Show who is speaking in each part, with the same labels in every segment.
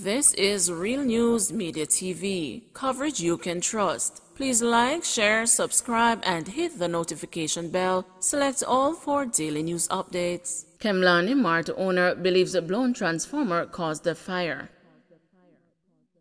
Speaker 1: This is Real News Media TV, coverage you can trust. Please like, share, subscribe, and hit the notification bell. Select all for daily news updates. Kemler Mart owner believes a blown transformer caused the fire.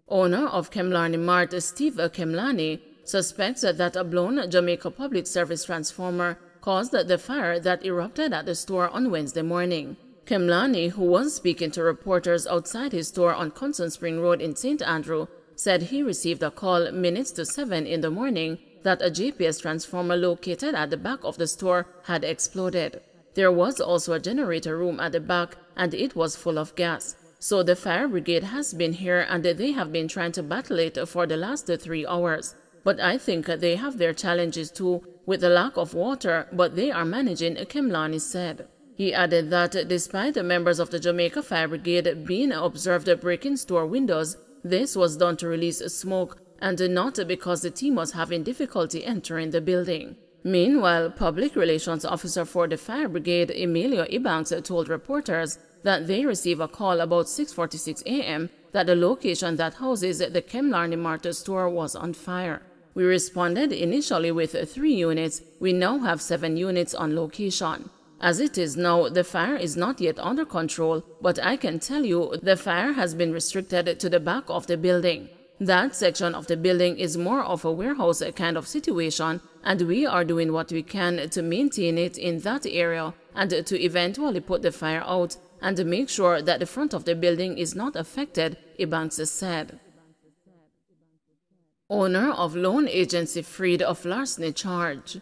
Speaker 1: Owner of Kemler Mart, Steve Kemler, suspects that a blown Jamaica public service transformer caused the fire that erupted at the store on Wednesday morning. Kemler, who was speaking to reporters outside his store on Constant Spring Road in St. Andrew, said he received a call minutes to 7 in the morning that a GPS transformer located at the back of the store had exploded. There was also a generator room at the back and it was full of gas. So the fire brigade has been here and they have been trying to battle it for the last 3 hours. But I think they have their challenges too with the lack of water, but they are managing, Kemler said. He added that despite the members of the Jamaica Fire Brigade being observed breaking store windows, this was done to release smoke and not because the team was having difficulty entering the building. Meanwhile, Public Relations Officer for the Fire Brigade, Emilio Ibanks, told reporters that they received a call about 6:46 a.m. that the location that houses the Kemler Mart store was on fire. We responded initially with 3 units. We now have 7 units on location. As it is now, the fire is not yet under control, but I can tell you the fire has been restricted to the back of the building. That section of the building is more of a warehouse kind of situation, and we are doing what we can to maintain it in that area and to eventually put the fire out and make sure that the front of the building is not affected, Ibanks said. Owner of loan agency freed of larceny charge.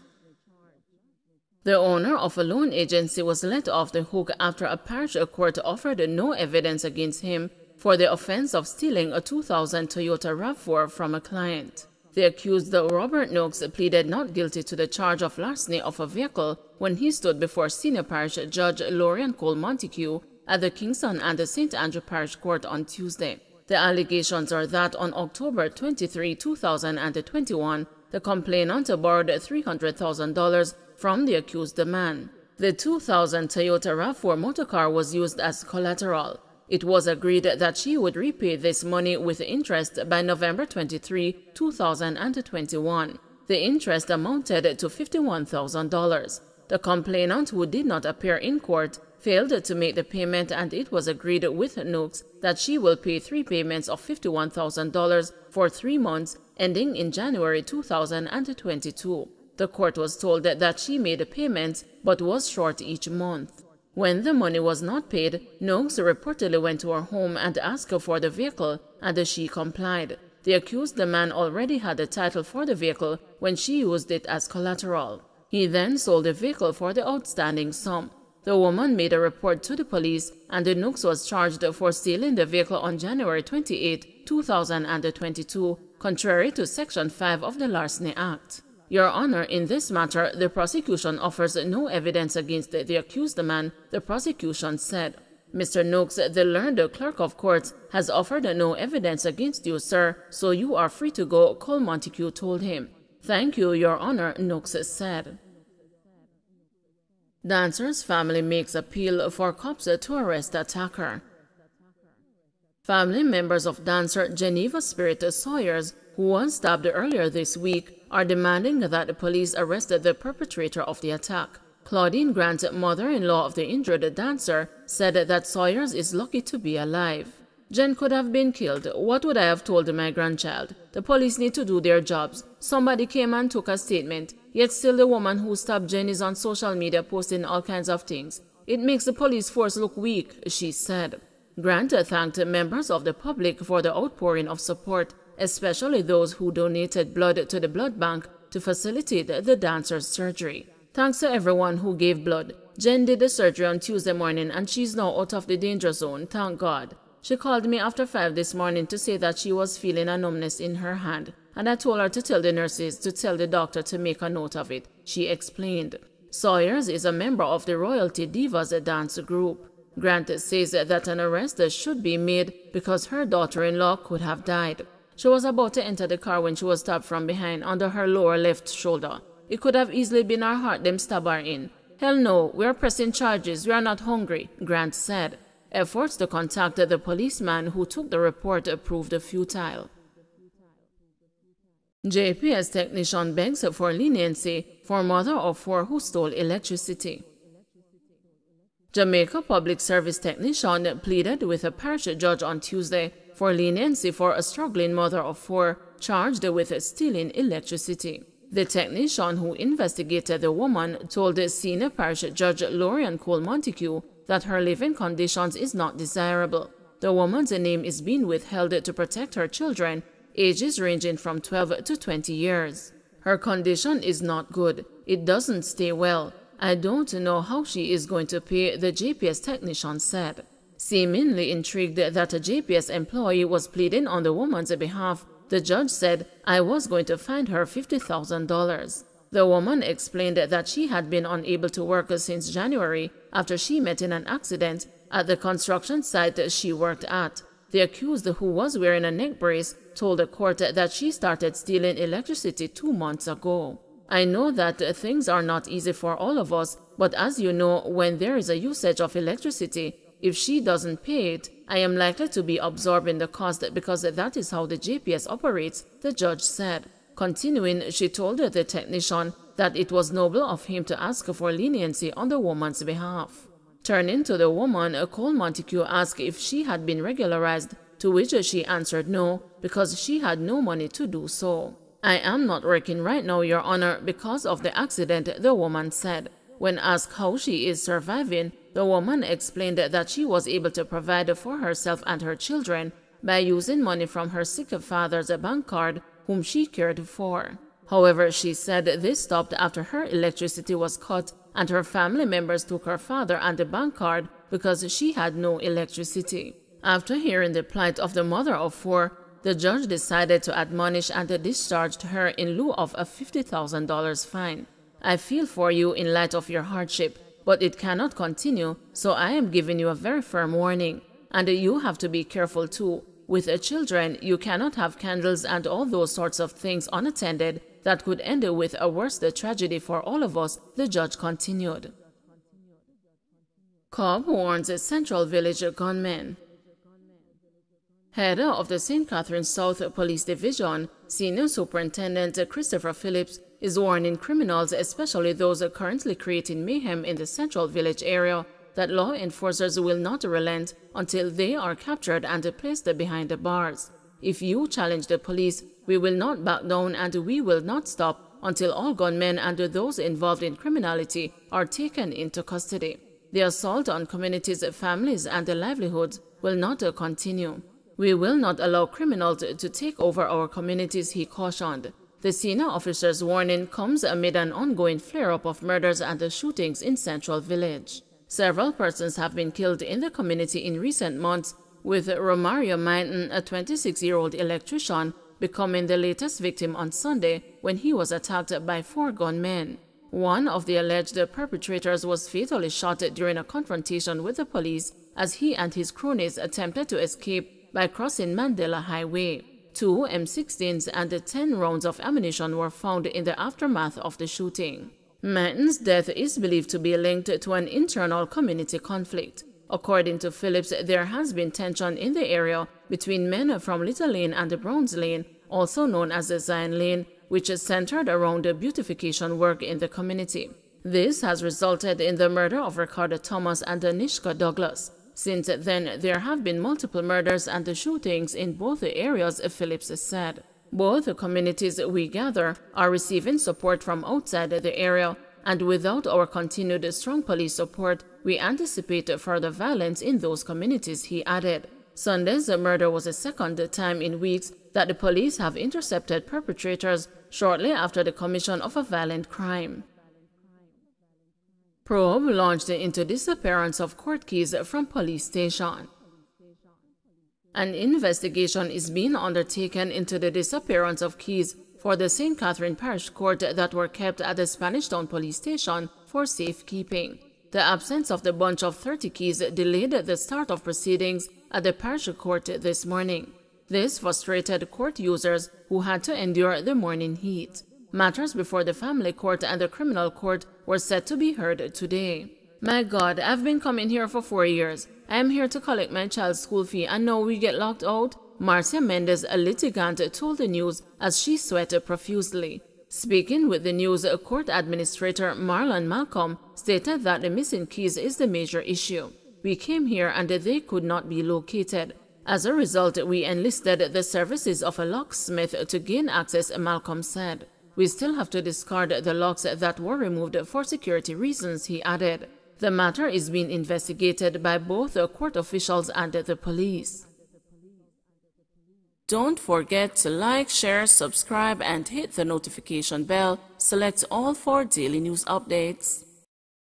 Speaker 1: The owner of a loan agency was let off the hook after a parish court offered no evidence against him for the offense of stealing a 2000 Toyota RAV4 from a client. The accused, Robert Noakes, pleaded not guilty to the charge of larceny of a vehicle when he stood before Senior Parish Judge Lorian Cole Montague at the Kingston and the St. Andrew Parish Court on Tuesday. The allegations are that on October 23, 2021, the complainant borrowed $300,000 from the accused man. The 2000 Toyota RAV4 motorcar was used as collateral. It was agreed that she would repay this money with interest by November 23, 2021. The interest amounted to $51,000. The complainant, who did not appear in court, failed to make the payment, and it was agreed with Noakes that she will pay 3 payments of $51,000 for 3 months, ending in January 2022. The court was told that she made payments but was short each month. When the money was not paid, Noakes reportedly went to her home and asked her for the vehicle, and she complied. The accused man already had the title for the vehicle when she used it as collateral. He then sold the vehicle for the outstanding sum. The woman made a report to the police, and Noakes was charged for stealing the vehicle on January 28, 2022, contrary to Section 5 of the Larceny Act. Your Honor, in this matter, the prosecution offers no evidence against the accused man, the prosecution said. Mr. Noakes, the learned clerk of courts, has offered no evidence against you, sir, so you are free to go, Cole Montague told him. Thank you, Your Honor, Noakes said. Dancer's family makes appeal for cops to arrest attacker. Family members of dancer Geneva Spirit Sawyers, who was stabbed earlier this week, are demanding that the police arrest the perpetrator of the attack. Claudine Grant, mother-in-law of the injured dancer, said that Sawyers is lucky to be alive. Jen could have been killed. What would I have told my grandchild? The police need to do their jobs. Somebody came and took a statement, yet still the woman who stabbed Jen is on social media posting all kinds of things. It makes the police force look weak, she said. Grant thanked members of the public for the outpouring of support, especially those who donated blood to the blood bank to facilitate the dancer's surgery. Thanks to everyone who gave blood. Jen did the surgery on Tuesday morning and she's now out of the danger zone, thank God. She called me after 5 this morning to say that she was feeling a numbness in her hand, and I told her to tell the nurses to tell the doctor to make a note of it, she explained. Sawyers is a member of the Royalty Divas dance group. Grant says that an arrest should be made because her daughter-in-law could have died. She was about to enter the car when she was stabbed from behind under her lower left shoulder. It could have easily been her heart them stab her in. Hell no, we are pressing charges, we are not hungry, Grant said. Efforts to contact the policeman who took the report proved futile. JPS technician begs for leniency for mother of 4 who stole electricity. Jamaica public service technician pleaded with a parish judge on Tuesday for leniency for a struggling mother of 4 charged with stealing electricity. The technician who investigated the woman told Senior Parish Judge Lorian Cole Montague that her living conditions is not desirable. The woman's name is being withheld to protect her children, ages ranging from 12 to 20 years. Her condition is not good. It doesn't stay well. I don't know how she is going to pay, the JPS technician said. Seemingly intrigued that a JPS employee was pleading on the woman's behalf, the judge said, "I was going to fine her $50,000. The woman explained that she had been unable to work since January after she met in an accident at the construction site she worked at. The accused, who was wearing a neck brace, told the court that she started stealing electricity 2 months ago. I know that things are not easy for all of us, but as you know, when there is a usage of electricity, if she doesn't pay it, I am likely to be absorbing the cost because that is how the JPS operates," the judge said. Continuing, she told the technician that it was noble of him to ask for leniency on the woman's behalf. Turning to the woman, Cole Montague asked if she had been regularized, to which she answered no, because she had no money to do so. "I am not working right now, Your Honor, because of the accident," the woman said. When asked how she is surviving, the woman explained that she was able to provide for herself and her children by using money from her sick father's bank card, whom she cared for. However, she said this stopped after her electricity was cut and her family members took her father and the bank card because she had no electricity. After hearing the plight of the mother of 4, the judge decided to admonish and discharged her in lieu of a $50,000 fine. "I feel for you in light of your hardship, but it cannot continue, so I am giving you a very firm warning. And you have to be careful too. With children, you cannot have candles and all those sorts of things unattended that could end with a worse tragedy for all of us," the judge continued. Cop warns a Central Village gunman. Head of the St. Catharines South Police Division, Senior Superintendent Christopher Phillips, is warning criminals, especially those currently creating mayhem in the Central Village area, that law enforcers will not relent until they are captured and placed behind the bars. "If you challenge the police, we will not back down and we will not stop until all gunmen and those involved in criminality are taken into custody. The assault on communities, families, and livelihoods will not continue. We will not allow criminals to take over our communities," he cautioned. The senior officer's warning comes amid an ongoing flare-up of murders and shootings in Central Village. Several persons have been killed in the community in recent months, with Romario Mainton, a 26-year-old electrician, becoming the latest victim on Sunday when he was attacked by 4 gunmen. One of the alleged perpetrators was fatally shot during a confrontation with the police as he and his cronies attempted to escape by crossing Mandela Highway. 2 M16s and 10 rounds of ammunition were found in the aftermath of the shooting. Mainton's death is believed to be linked to an internal community conflict. According to Phillips, there has been tension in the area between men from Little Lane and Browns Lane, also known as the Zion Lane, which is centered around the beautification work in the community. This has resulted in the murder of Ricardo Thomas and Nishka Douglas. Since then, there have been multiple murders and shootings in both areas, Phillips said. Both communities, we gather, are receiving support from outside the area, and without our continued strong police support, we anticipate further violence in those communities, he added. Sunday's murder was the second time in weeks that the police have intercepted perpetrators shortly after the commission of a violent crime. Probe launched into disappearance of court keys from police station. An investigation is being undertaken into the disappearance of keys for the St. Catherine Parish Court that were kept at the Spanish Town Police Station for safekeeping. The absence of the bunch of 30 keys delayed the start of proceedings at the Parish Court this morning. This frustrated court users who had to endure the morning heat. Matters before the family court and the criminal court were set to be heard today. "My God, I've been coming here for 4 years. I am here to collect my child's school fee and now we get locked out? Marcia Mendez, a litigant, told the news as she sweated profusely. Speaking with the news, court administrator Marlon Malcolm stated that the missing keys is the major issue. We came here and they could not be located. As a result, we enlisted the services of a locksmith to gain access, Malcolm said. We still have to discard the locks that were removed for security reasons, he added. The matter is being investigated by both the court officials and the police. Don't forget to like, share, subscribe, and hit the notification bell. Select all for daily news updates.